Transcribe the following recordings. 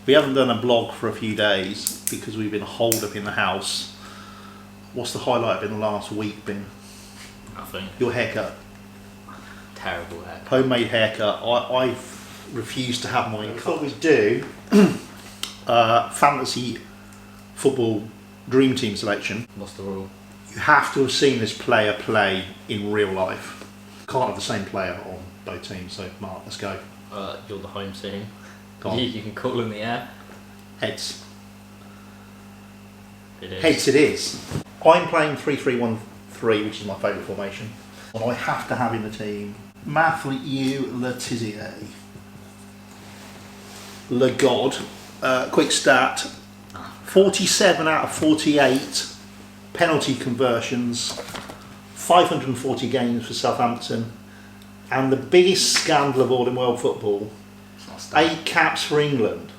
We haven't done a blog for a few days because we've been holed up in the house. What's the highlight in the last week been? Nothing. Your haircut. Terrible haircut. Homemade haircut. I've refused to have mine cut. I thought we'd do fantasy football dream team selection. What's the rule? You have to have seen this player play in real life. Can't have the same player on both teams. So Mark, let's go. You're the home team. Go on. You can call in the air. Heads. It is. Heads it is. I'm playing 3-3-1-3, which is my favourite formation. And I have to have in the team Mathieu Le Tissier. Le God. Quick stat. 47 out of 48 penalty conversions. 540 games for Southampton. And the biggest scandal of all in world football, 8 caps for England.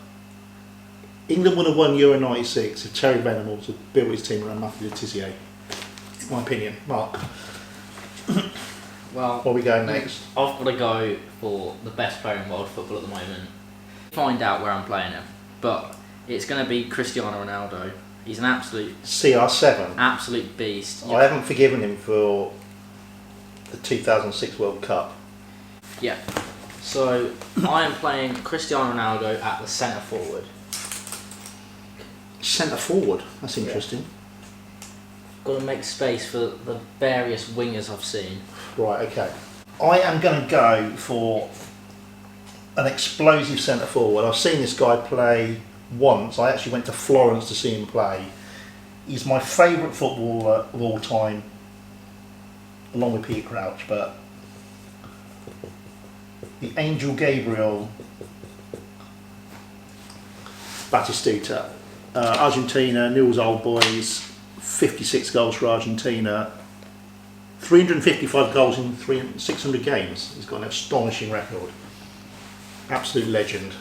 England would have won Euro 96 if Terry Venables had built his team around Mathieu Le Tissier. My opinion. Mark, Well, where are we going next? I've got to go for the best player in world football at the moment. Find out where I'm playing him. But it's going to be Cristiano Ronaldo. He's an absolute CR7. beast. I haven't forgiven him for the 2006 World Cup. Yeah. So I am playing Cristiano Ronaldo at the centre forward. Centre forward. That's interesting. Got to make space for the various wingers I've seen. Right. Okay. I am going to go for an explosive centre forward. I've seen this guy play once. I actually went to Florence to see him play. He's my favourite footballer of all time, along with Peter Crouch, but the Angel Gabriel Batistuta. Argentina, Newell's Old Boys, 56 goals for Argentina, 355 goals in 600 games. He's got an astonishing record. Absolute legend.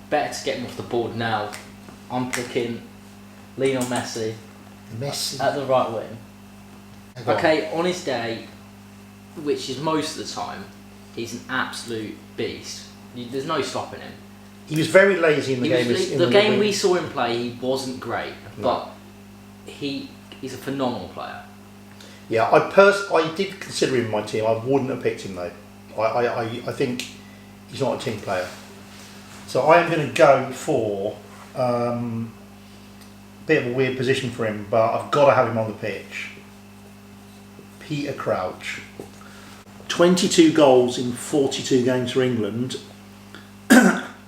Better to get him off the board now. I'm picking Lionel Messi at the right wing. Okay, on his day, which is most of the time, he's an absolute beast. There's no stopping him. He was very lazy in the game. The game we saw him play, he wasn't great, but he's a phenomenal player. Yeah, I did consider him in my team. I wouldn't have picked him though. I think he's not a team player. So I am going to go for a bit of a weird position for him, but I've got to have him on the pitch. Peter Crouch. 22 goals in 42 games for England.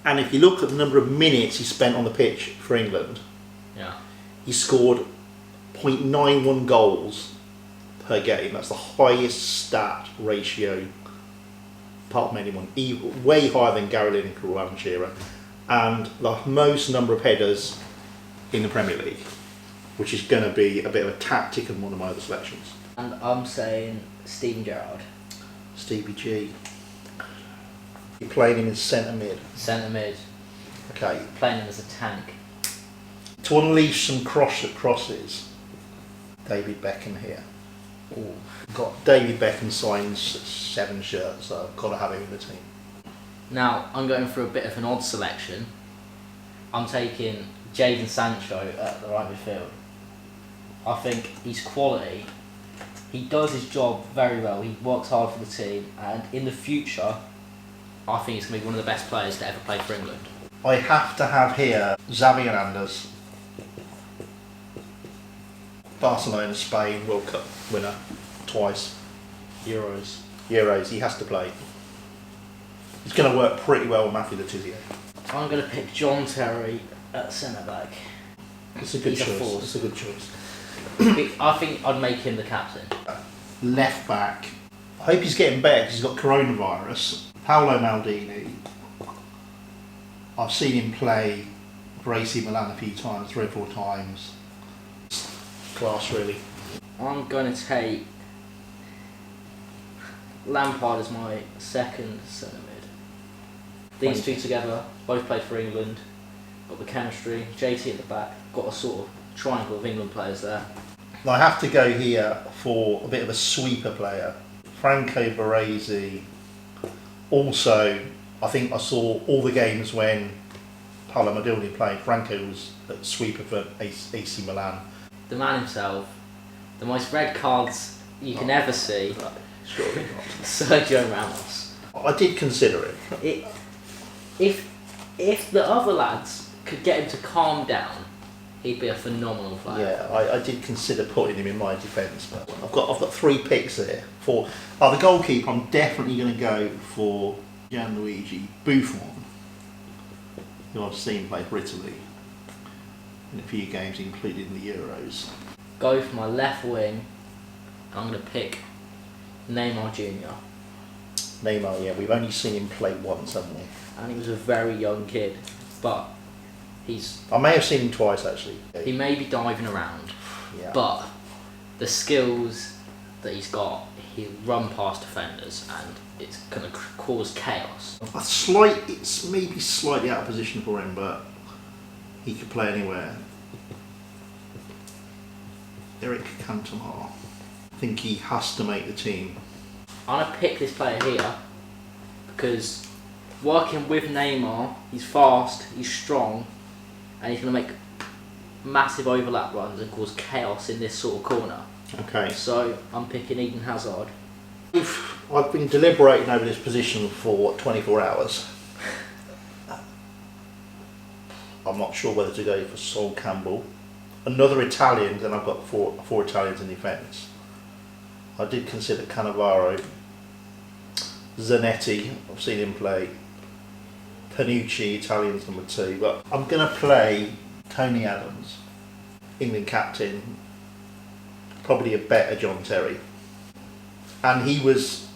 And if you look at the number of minutes he spent on the pitch for England, he scored 0.91 goals per game. That's the highest stat ratio apart from anyone, way higher than Gary Lineker or Alan Shearer, and the most number of headers in the Premier League, which is going to be a bit of a tactic in one of my other selections. And I'm saying Steven Gerrard. Stevie G. You're playing him in centre mid. Centre mid. Okay. Playing him as a tank. To unleash some crosses, David Beckham here. Ooh. Got David Beckham signed 7 shirts, so I've got to have him in the team. Now, I'm going for a bit of an odd selection. I'm taking Jadon Sancho at the right midfield. I think he's quality. He does his job very well. He works hard for the team, and in the future, I think he's going to be one of the best players to ever play for England. I have to have here Xavi Hernandez. Barcelona, Spain, World Cup winner twice. Euros. He has to play. He's going to work pretty well with Mathieu Le Tissier. I'm going to pick John Terry at centre back. It's a good He's a choice. force. It's a good choice. I think I'd make him the captain. Left back. I hope he's getting better because he's got coronavirus. Paolo Maldini. I've seen him play for AC Milan a few times, 3 or 4 times. Class, really. I'm going to take Lampard as my second centre mid. These two together, both played for England, got the chemistry, JT at the back, got a sort of triangle of England players there. I have to go here for a bit of a sweeper player. Franco Baresi. Also, I think I saw all the games when Paolo Maldini playing. Franco was at sweeper for AC Milan. The man himself, the most red cards you can ever see, Surely not. Sergio Ramos. I did consider it. If the other lads could get him to calm down, he'd be a phenomenal player. Yeah, I did consider putting him in my defence, but I've got 3 picks there. For the goalkeeper, I'm definitely going to go for Gianluigi Buffon, who I've seen play for Italy in a few games, including the Euros. Go for my left wing. I'm going to pick Neymar Jr. Neymar, yeah, we've only seen him play once, haven't we? And he was a very young kid, but I may have seen him twice actually. he may be diving around, Yeah. but the skills that he's got, he'll run past defenders and it's going to cause chaos. It's maybe slightly out of position for him, but he could play anywhere. Eric Cantona. I think he has to make the team. I'm going to pick this player here because working with Neymar, he's fast, he's strong, and he's going to make massive overlap runs and cause chaos in this sort of corner. Okay. So I'm picking Eden Hazard. I've been deliberating over this position for 24 hours. I'm not sure whether to go for Sol Campbell. Another Italian, then I've got four Italians in defence. I did consider Cannavaro, Zanetti, I've seen him play, Panucci, Italian's number 2, but I'm going to play Tony Adams, England captain, probably a better John Terry. And he was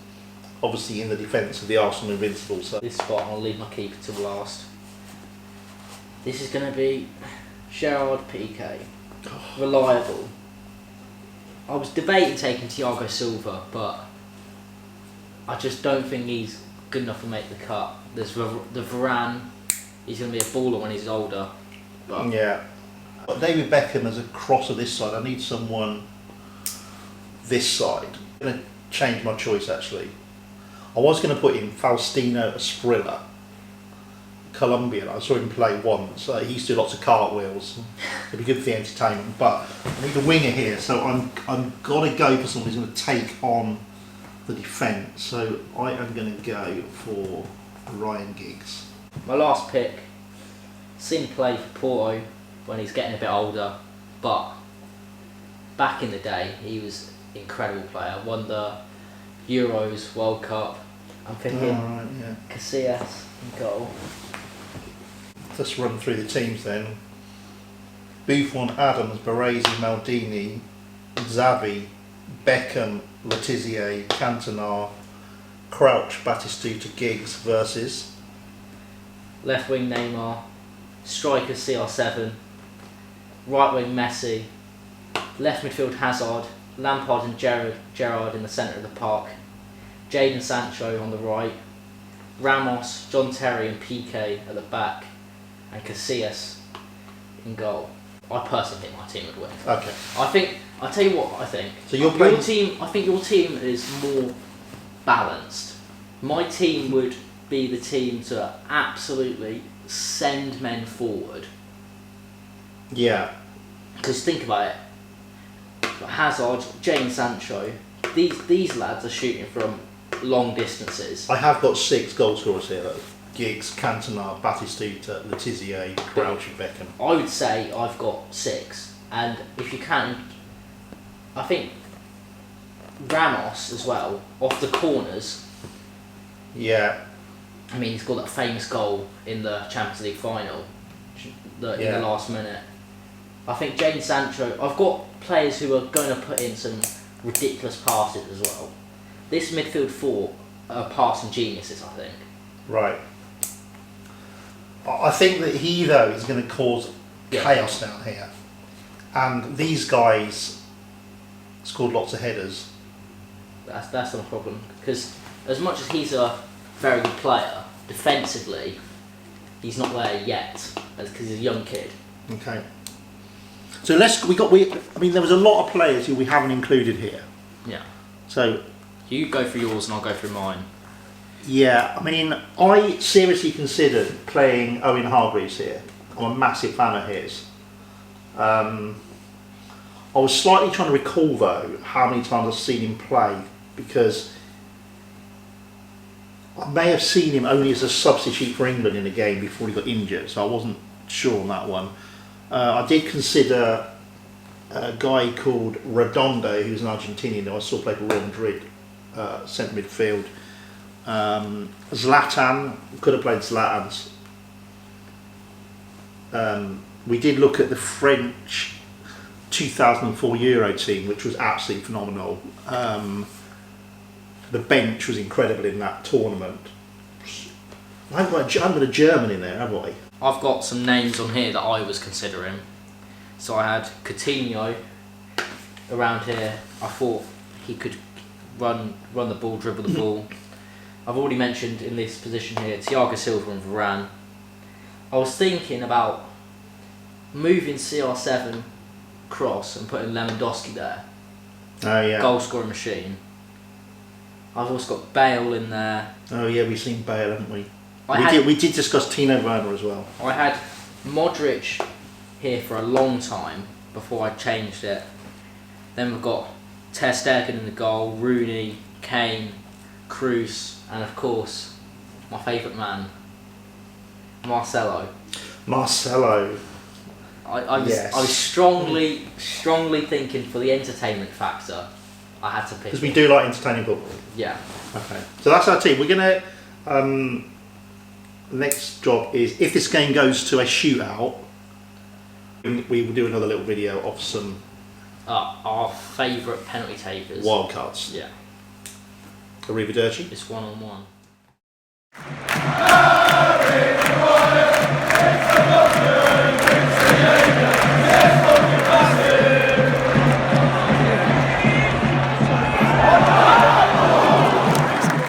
obviously in the defence of the Arsenal Invincibles. So. This spot, I'll leave my keeper till last. This is going to be Gerard Piqué. Reliable. I was debating taking Thiago Silva, but I just don't think he's good enough to make the cut. There's the Varane. He's going to be a baller when he's older. But yeah. But David Beckham as a crosser this side. I need someone this side. I'm going to change my choice actually. I was going to put in Faustino Asprilla, Colombian. I saw him play once. He used to do lots of cartwheels. It'd be good for the entertainment. But I need a winger here, so I'm got to go for someone who's going to take on the defence. So I am going to go for Ryan Giggs. my last pick, seen him play for Porto when he's getting a bit older, but back in the day he was an incredible player. Won the Euros, World Cup. I'm thinking Casillas in goal. Let's run through the teams then. Buffon, Adams, Baresi, Maldini, Xavi, Beckham, Letizia, Cantona, Crouch, Batistuta, Giggs versus Left wing Neymar, striker CR7, right wing Messi, left midfield Hazard, Lampard and Gerrard in the centre of the park, Jadon Sancho on the right, Ramos, John Terry and Piqué at the back, and Casillas in goal. I personally think my team would win. Okay. I'll tell you what I think. So you're playing your team. I think your team is more balanced. My team would be the team to absolutely send men forward. Yeah. Because think about it. Hazard, Jadon Sancho, these lads are shooting from long distances. I have got 6 goal scorers here though. Giggs, Cantona, Batistuta, Letizia, Crouch and Beckham. I would say I've got 6, and if you count, I think Ramos as well off the corners. Yeah. I mean, he's got that famous goal in the Champions League final, in the last minute. I think Jadon Sancho. I've got players who are going to put in some ridiculous passes as well. This midfield 4 are passing geniuses, I think. Right. I think that he though is going to cause chaos down here, and these guys scored lots of headers. That's not a problem, because as much as he's a very good player, defensively, he's not there yet, because he's a young kid. Okay. So I mean, there was a lot of players who we haven't included here. Yeah. So You go for yours and I'll go for mine. yeah, I mean, I seriously considered playing Owen Hargreaves here. I'm a massive fan of his. I was slightly trying to recall though how many times I've seen him play, because I may have seen him only as a substitute for England in a game before he got injured, so I wasn't sure on that one. I did consider a guy called Redondo, who's an Argentinian who I saw play for Real Madrid, centre midfield. Zlatan, could have played Zlatan's. We did look at the French 2004 Euro team, which was absolutely phenomenal. The bench was incredible in that tournament. I've got a German in there, have I? I've got some names on here that I was considering. So I had Coutinho around here. I thought he could run the ball, dribble the ball. I've already mentioned in this position here Thiago Silva and Varane. I was thinking about moving CR7 cross and putting Lewandowski there. Oh yeah. Goal scoring machine. I've also got Bale in there. Oh yeah, we've seen Bale, haven't we? I We did discuss Tino Werner as well. I had Modric here for a long time before I changed it. Then we've got Ter Stegen in the goal, Rooney, Kane, Kroos, and of course my favourite man, Marcelo. Marcelo. I was strongly thinking for the entertainment factor, I had to pick. Because we do like entertaining football. Yeah. Okay. So that's our team. We're gonna. The next job is, if this game goes to a shootout, we will do another little video of some Our favourite penalty takers. wild cards. Yeah. Arrivederci. It's 1-on-1.